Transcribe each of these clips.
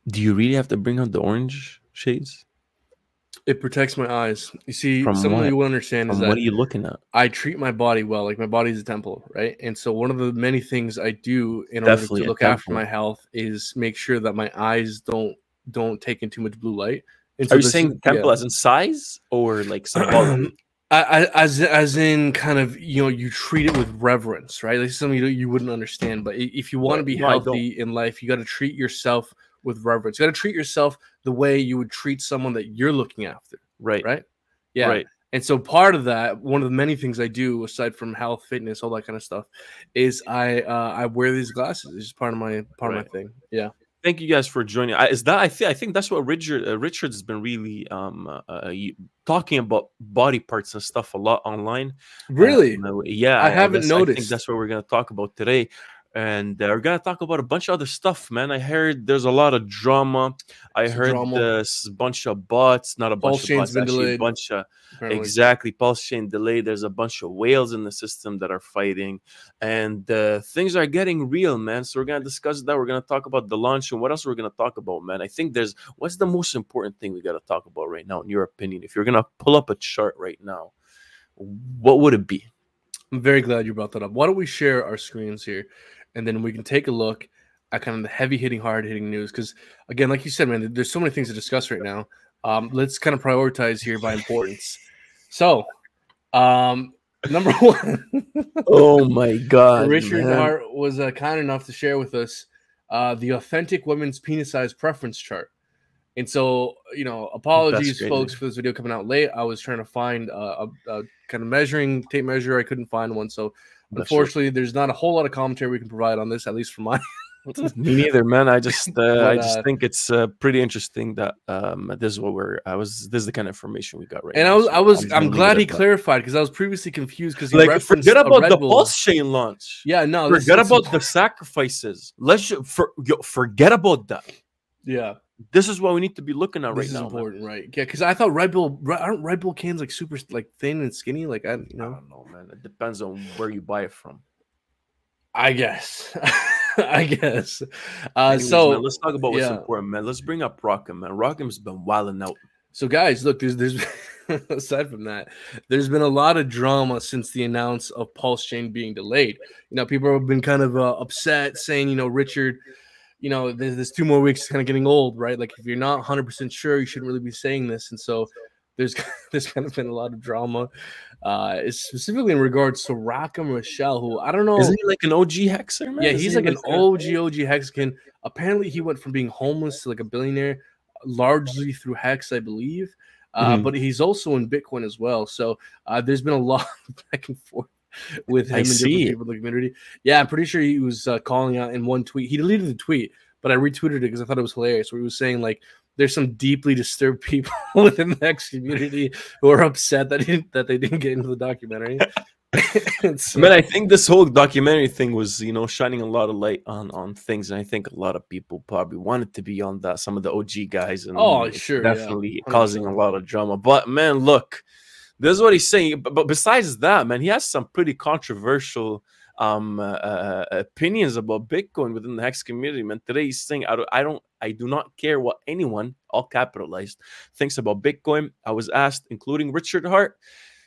Do you really have to bring out the orange shades? It protects my eyes. You see, From something what? you will understand is From what that are you looking at? I treat my body well. Like my body is a temple, right? And so one of the many things I do in order to Definitely a look after temple. my health is make sure that my eyes don't take in too much blue light. And Are so you this is saying temple as in size or like symbology? as in kind of, you know, you treat it with reverence, right? Like something you wouldn't understand. But if you want to Right. be No, I don't. healthy in life, you got to treat yourself with reverence. You got to treat yourself the way you would treat someone that you're looking after, Right. right? Yeah. Right. And so part of that, one of the many things I do aside from health, fitness, all that kind of stuff, is I wear these glasses. It's just part of my Right. thing. Yeah. Thank you guys for joining. Is that I think that's what Richard has been really talking about body parts and stuff a lot online. Really? I Yeah, haven't that's I think noticed. that's what we're gonna talk about today, and we're gonna talk about a bunch of other stuff, man. I heard there's a lot of drama. I It's a heard drama. this bunch of bots, not a Pulse bunch of chain's bots, been actually a delayed, bunch of apparently. exactly pulse chain delay. There's a bunch of whales in the system that are fighting, and things are getting real, man. So we're gonna discuss that. We're gonna talk about the launch and what else we're gonna talk about, man. I think there's what's the most important thing we gotta talk about right now, in your opinion? If you're gonna pull up a chart right now, what would it be? I'm very glad you brought that up. Why don't we share our screens here, and then we can take a look at kind of the heavy hitting, hard hitting news? Because again, like you said, man, there's so many things to discuss right now. Let's kind of prioritize here by importance. So, number one, Oh my god, Richard man. Hart was kind enough to share with us the authentic women's penis size preference chart. And so, you know, That's apologies, crazy. folks, for this video coming out late. I was trying to find a kind of measuring tape measure. I couldn't find one. So, That's true. unfortunately, there's not a whole lot of commentary we can provide on this, at least from my. Me neither, man. I just But think it's pretty interesting that this is what this is the kind of information we got right and now. So I'm just I'm gonna leave it glad he at that. clarified because I was previously confused because he Like, referenced forget a about Red the Bull. pulse chain launch. Yeah, no, Forget about the sacrifices. Forget about that. Yeah, This is what we need to be looking at this right is now, important, right? Yeah, because I thought aren't Red Bull cans like super like thin and skinny? Like I, you man. I know, don't know, man. It depends on where you buy it from. I guess, I guess. Anyways, So man, let's talk about what's yeah. important, man. Let's bring up Rockham, man. Rockham's been wilding out. So guys, look, there's aside from that, there's been a lot of drama since the announce of Pulse Chain being delayed. You know, people have been kind of upset, saying, you know, Richard, you know, there's 2 more weeks, it's kind of getting old, right? Like if you're not 100% sure, you shouldn't really be saying this. And so there's there's kind of been a lot of drama, specifically in regards to Rockham Rochelle, who I don't know. Isn't he like an OG hexer, man? Yeah, he's like an OG Hexagon. Apparently, he went from being homeless to like a billionaire, largely through Hex, I believe. But he's also in Bitcoin as well. So there's been a lot of back and forth with him and different people in the community. Yeah, I'm pretty sure he was calling out in one tweet. He deleted the tweet, but I retweeted it because I thought it was hilarious. Where he was saying like, there's some deeply disturbed people within the Hex community who are upset that they didn't get into the documentary. So, man, I think this whole documentary thing was, you know, shining a lot of light on things, and I think a lot of people probably wanted to be on that. Some of the OG guys, and definitely causing a lot of drama. But man, look, this is what he's saying. But besides that, man, he has some pretty controversial opinions about Bitcoin within the Hex community. Man, today he's saying, I do not care what anyone, all capitalized, thinks about Bitcoin. I was asked, including Richard Hart.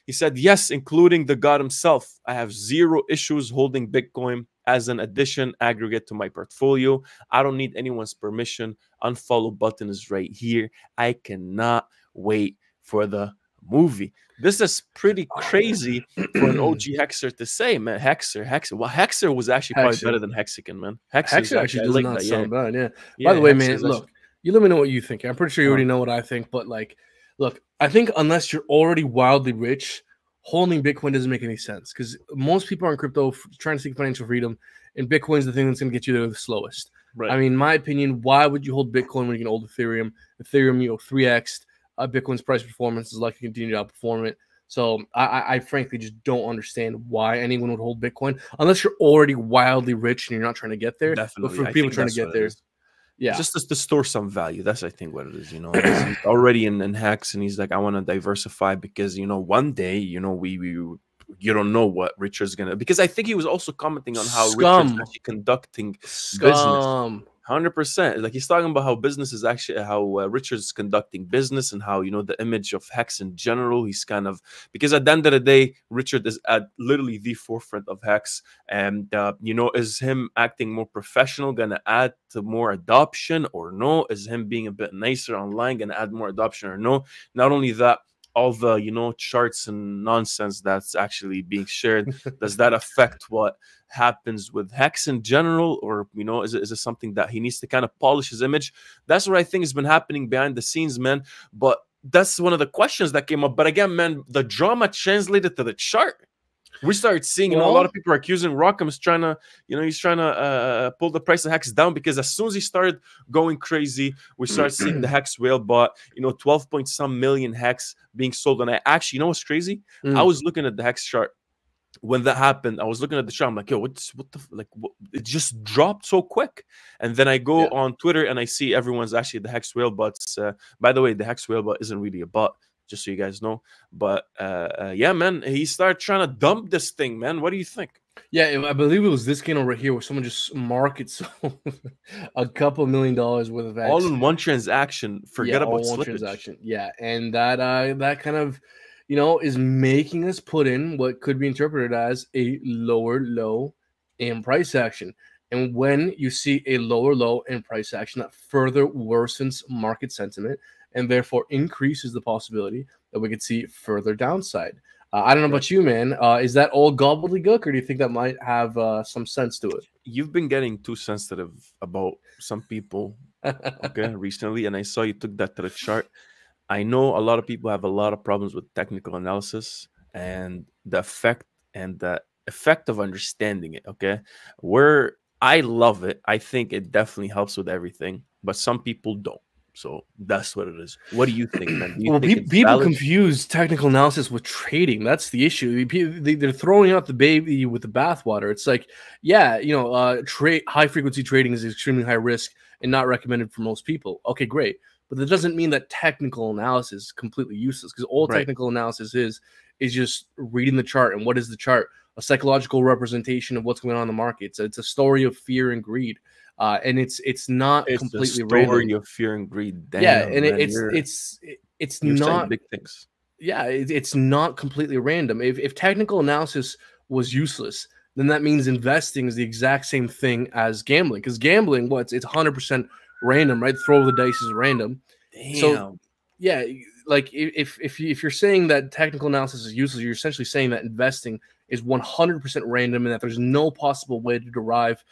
He said, yes, including the God himself. I have zero issues holding Bitcoin as an addition aggregate to my portfolio. I don't need anyone's permission. Unfollow button is right here. I cannot wait for the movie. This is pretty crazy for an OG Hexer to say, man. Hexer. Well, Hexer was actually probably better than Hexagon, man. Hexer actually does not sound bad, yeah. Yeah. By the way, man, look, you let me know what you think. I'm pretty sure you already know what I think, but like, look, I think unless you're already wildly rich, holding Bitcoin doesn't make any sense because most people are in crypto trying to seek financial freedom, and Bitcoin is the thing that's going to get you there the slowest. Right. I mean, in my opinion, why would you hold Bitcoin when you can hold Ethereum? Ethereum, you know, 3x. Bitcoin's price performance is likely to continue to outperform it. So I frankly just don't understand why anyone would hold Bitcoin unless you're already wildly rich and you're not trying to get there. Definitely. But for people trying to get there, yeah, just to store some value. That's, I think, what it is. You know, he's already in Hex, and he's like, I want to diversify because, you know, one day, you know, you don't know what Richard's gonna. Because I think he was also commenting on how Richard's actually conducting business. 100%. Like he's talking about how business is actually how Richard's conducting business and how the image of Hex in general. He's kind of because at the end of the day, Richard is at literally the forefront of Hex, and is him acting more professional gonna add to more adoption or no? Is him being a bit nicer online gonna add more adoption or no? Not only that, all the charts and nonsense that's actually being shared, does that affect what happens with Hex in general, or is it something that he needs to kind of polish his image? That's what I think has been happening behind the scenes, man. But that's one of the questions that came up. But again, man, the drama translated to the chart. We started seeing, a lot of people are accusing Rockham's trying to, he's trying to pull the price of Hex down, because as soon as he started going crazy, we started seeing the Hex whale bot, 12 point some million Hex being sold. And I actually, what's crazy? I was looking at the Hex chart when that happened. I was looking at the chart. I'm like, yo, what it just dropped so quick. And then I go on Twitter and I see everyone's actually the Hex whale bots. By the way, the Hex whale bot isn't really a bot, just so you guys know. But yeah, man, he started trying to dump this thing, man. What do you think? Yeah, I believe it was this candle right here where someone just market sold a couple $1 million worth of X. All in one transaction. Forget about one transaction. Yeah, and that kind of is making us put in what could be interpreted as a lower low in price action. And when you see a lower low in price action, that further worsens market sentiment and therefore increases the possibility that we could see further downside. I don't know about you, man. Is that all gobbledygook, or do you think that might have some sense to it? You've been getting too sensitive about some people, okay, recently, and I saw you took that to the chart. I know a lot of people have a lot of problems with technical analysis and the effect of understanding it, okay? I love it. I think it definitely helps with everything, but some people don't. So that's what it is. What do you think, man? Do you think people confuse technical analysis with trading. That's the issue. They're throwing out the baby with the bathwater. It's like, yeah, high frequency trading is extremely high risk and not recommended for most people. Okay, great. But that doesn't mean that technical analysis is completely useless, because all technical analysis is just reading the chart. And what is the chart? A psychological representation of what's going on in the market. It's a story of fear and greed. And it's not completely random. Story of fear and greed. Damn, yeah, and man, it's not big things. Yeah, it's not completely random. If technical analysis was useless, then that means investing is the exact same thing as gambling. Because gambling, it's 100% random, right? Throw of the dice is random. Damn. So yeah, like if you're saying that technical analysis is useless, you're essentially saying that investing is 100% random and that there's no possible way to derive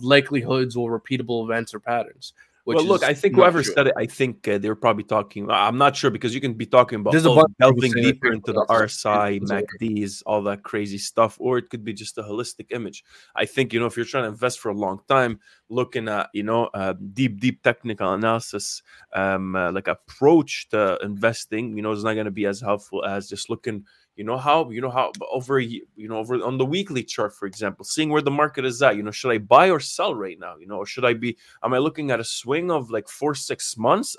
likelihoods or repeatable events or patterns. Well, look, I think whoever said it, I think they were probably talking. I'm not sure, because you can be talking about delving deeper into the RSI, MACDs, all that crazy stuff, or it could be just a holistic image. I think, if you're trying to invest for a long time, looking at, deep technical analysis, like approach to investing, is not going to be as helpful as just looking. How over on the weekly chart, for example, seeing where the market is at. Should I buy or sell right now? Or should I be? Am I looking at a swing of like 4-6 months?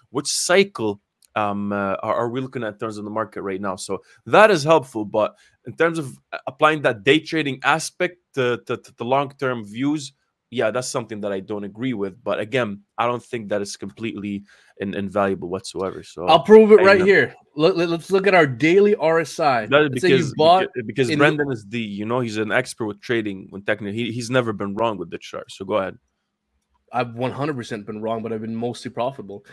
Which cycle are we looking at in terms of the market right now? So that is helpful. But in terms of applying that day trading aspect to the long term views, yeah, that's something that I don't agree with. But again, I don't think that is completely invaluable whatsoever. So I'll prove it right here. Let's look at our daily RSI. Because Brendan is he's an expert with trading. When technically he's never been wrong with the chart. So go ahead. I've 100% been wrong, but I've been mostly profitable.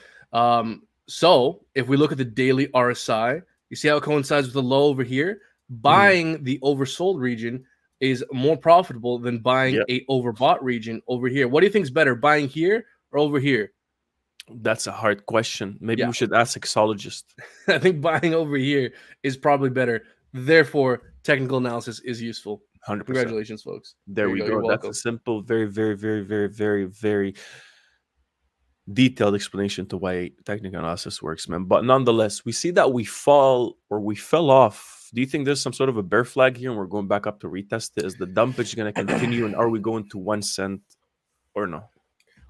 So if we look at the daily RSI, you see how it coincides with the low over here. Buying the oversold region is more profitable than buying a overbought region over here. What do you think is better, buying here or over here? That's a hard question. Maybe we should ask sexologists. I think buying over here is probably better. Therefore, technical analysis is useful. 100%. Congratulations, folks. There we go. That's a simple, very, very, very, very, very, very detailed explanation to why technical analysis works, man. But nonetheless, we see that we fell off. Do you think there's some sort of a bear flag here and we're going back up to retest it? Is the dumpage going to continue, and are we going to 1 cent or no?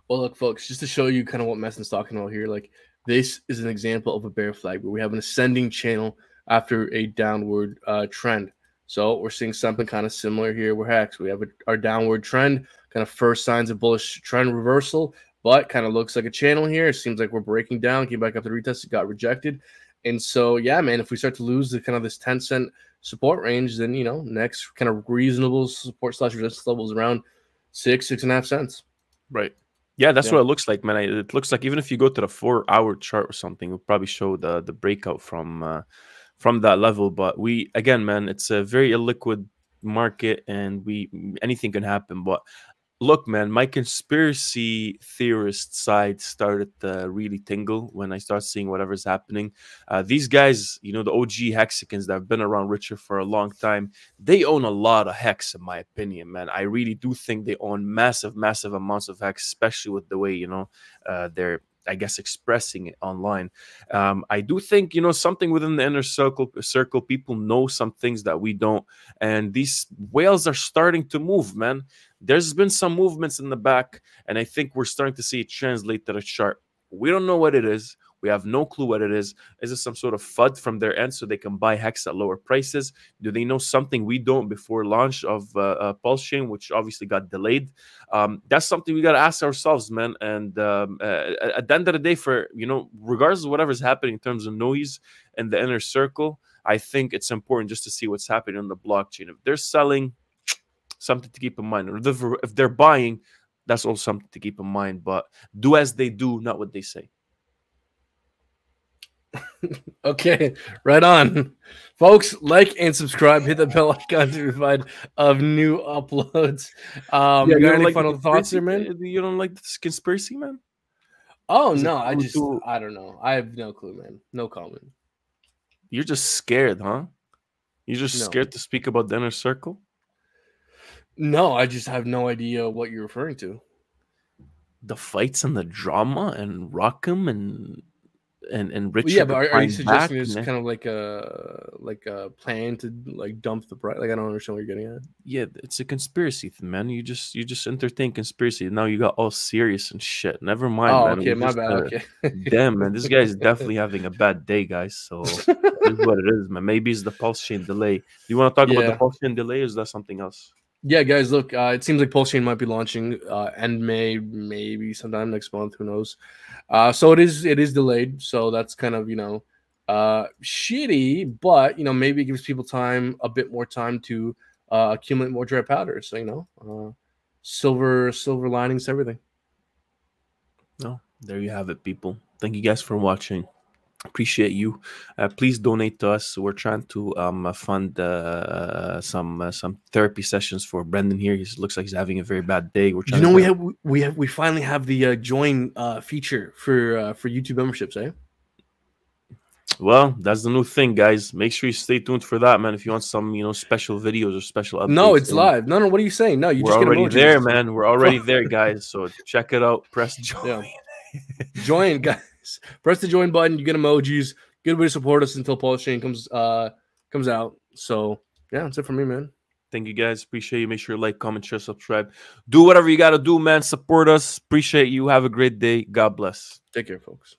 Well, look, folks, just to show you kind of what Messin's talking about here, like this is an example of a bear flag where we have an ascending channel after a downward trend. So we're seeing something kind of similar here with Hex. We have our downward trend, kind of first signs of bullish trend reversal, but kind of looks like a channel here. It seems like we're breaking down, came back up to retest, it got rejected. And so, yeah, man, if we start to lose the kind of this 10-cent support range, then, you know, next kind of reasonable support / resistance levels around 6.5 cents. Right. Yeah, that's what it looks like, man. It looks like even if you go to the 4-hour chart or something, it'll probably show the breakout from that level. But we, again, man, it's a very illiquid market, and anything can happen. But look, man, my conspiracy theorist side started to really tingle when I start seeing whatever's happening. These guys, you know, the OG Hexicans that have been around Richard for a long time, they own a lot of Hex, in my opinion, man. I really do think they own massive, massive amounts of Hex, especially with the way, you know, they're, I guess, expressing it online. I do think, you know, something within the inner circle, people know some things that we don't, and these whales are starting to move, man. There's been some movements in the back, and I think we're starting to see it translate to the chart. We don't know what it is. We have no clue what it is. Is it some sort of FUD from their end so they can buy Hex at lower prices? Do they know something we don't before launch of Pulse Chain, which obviously got delayed? That's something we got to ask ourselves, man. And at the end of the day, for, you know, regardless of whatever's happening in terms of noise in the inner circle, I think it's important just to see what's happening on the blockchain. If they're selling, something to keep in mind. Or if they're buying, that's also something to keep in mind. But do as they do, not what they say. Okay, right on. Folks, like and subscribe. Hit the bell icon to be notified of new uploads. You got any final thoughts there, man? You don't like this conspiracy, man? Oh, no. I don't know. I have no clue, man. No comment. You're just scared, huh? You're just scared to speak about the inner circle? No, I just have no idea what you're referring to. The fights and the drama and Rockham and Richard. Yeah, but are you suggesting it's kind of like a plan to like dump the price? Like, I don't understand what you're getting at. Yeah, it's a conspiracy thing, man. You just entertain conspiracy. Now you got all serious and shit. Never mind, man. Okay, my bad. Okay. Damn, man, this guy's definitely having a bad day, guys. So that's what it is, man. Maybe it's the Pulse Chain delay. Do you want to talk about the Pulse Chain delay, or is that something else? Yeah, guys, look, it seems like Pulse Chain might be launching end May, maybe sometime next month. Who knows? So it is delayed. So that's kind of, you know, shitty, but, you know, maybe it gives people a bit more time to accumulate more dry powder. So, you know, silver linings to everything. No, there you have it, people. Thank you guys for watching. Appreciate you. Please donate to us. We're trying to fund some therapy sessions for Brendan here. He looks like he's having a very bad day. We're trying. We finally have the join feature for YouTube memberships, eh? Well, that's the new thing, guys. Make sure you stay tuned for that, man. If you want some, you know, special videos or special updates. No, it's live. No, what are you saying? No, we're already there, man. We're already there, guys. So check it out. Press join. Yeah. Join, guys. Press the join button. You get emojis. Good way to support us until Pulse Chain comes out. So yeah, that's it for me, man. Thank you, guys. Appreciate you. Make sure you like, comment, share, subscribe. Do whatever you got to do, man. Support us. Appreciate you. Have a great day. God bless. Take care, folks.